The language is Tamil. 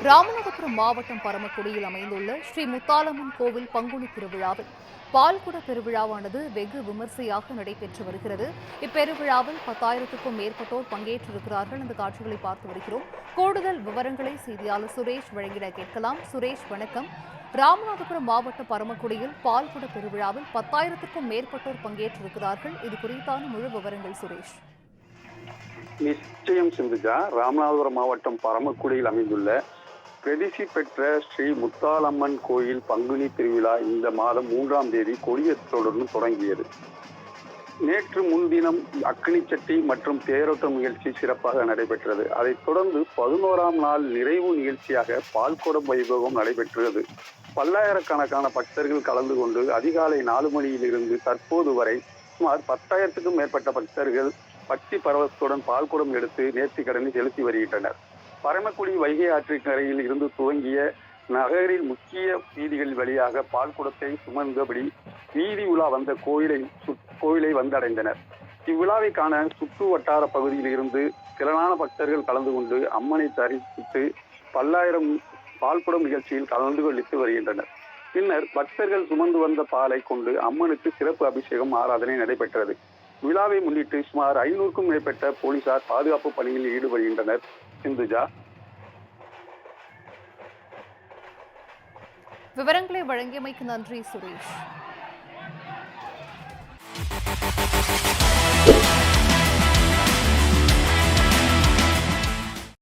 ராமநாதபுரம் மாவட்டம் பரமக்குடியில் அமைந்துள்ள ஸ்ரீ முத்தாலம்மன் கோவில் பங்குனி திருவிழாவில் பால்குட பெருவிழாவானது வெகு விமர்சையாக நடைபெற்று வருகிறது. இப்பெருவிழாவில் 10,000க்கும் மேற்பட்டோர் பங்கேற்றிருக்கிறார்கள். அந்த காட்சிகளை பார்த்து வருகிறோம். கூடுதல் விவரங்களை செய்தியாளர் சுரேஷ் வழங்கிட கேட்கலாம். சுரேஷ், வணக்கம். ராமநாதபுரம் மாவட்டம் பரமக்குடியில் பால்குட பெருவிழாவில் 10,000க்கும் மேற்பட்டோர் பங்கேற்றிருக்கிறார்கள். இது குறித்தான முழு விவரங்கள் சுரேஷ். நிச்சயம் சிந்துஜா. ராமநாதபுரம் மாவட்டம் பரமக்குடியில் அமைந்துள்ள பிரதிசி பெற்ற ஸ்ரீ முத்தாலம்மன் கோயில் பங்குனி திருவிழா இந்த மாதம் 3ஆம் தேதி கொடியேற்றத்துடன் தொடங்கியது. நேற்று முன்தினம் அக்னி சட்டி மற்றும் தேரோட்டம் நிகழ்ச்சி சிறப்பாக நடைபெற்றது. அதைத் தொடர்ந்து 11ஆம் நாள் நிறைவு நிகழ்ச்சியாக பால்குடம் வைபவம் நடைபெற்றது. பல்லாயிரக்கணக்கான பக்தர்கள் கலந்து கொண்டு அதிகாலை 4 மணியிலிருந்து தற்போது வரை சுமார் 10,000க்கும் மேற்பட்ட பக்தர்கள் பக்தி பரவசத்துடன் பால்குடம் எடுத்து நேர்த்திக்கடனை செலுத்தி வருகின்றனர். பரமக்குடி வைகை ஆற்றின் இருந்து துவங்கிய நகரில் முக்கிய வீதிகள் வழியாக பால்குடத்தை சுமந்தபடி வீதி உலா வந்த கோயிலை வந்தடைந்தனர். இவ்விழாவை காண சுற்று வட்டார பகுதியில் இருந்து திரளான பக்தர்கள் கலந்து கொண்டு அம்மனை தரிசித்து பல்லாயிரம் பால்குடம் நிகழ்ச்சியில் கலந்து கொள்ளித்து வருகின்றனர். பின்னர் பக்தர்கள் சுமந்து வந்த பாலை கொண்டு அம்மனுக்கு சிறப்பு அபிஷேகம் ஆராதனை நடைபெற்றது. விழாவை முன்னிட்டு சுமார் 500க்கும் மேற்பட்ட போலீசார் பாதுகாப்பு பணியில் ஈடுபடுகின்றனர். சிந்துஜா, விவரங்களை வழங்கியமைக்கு நன்றி சுரேஷ்.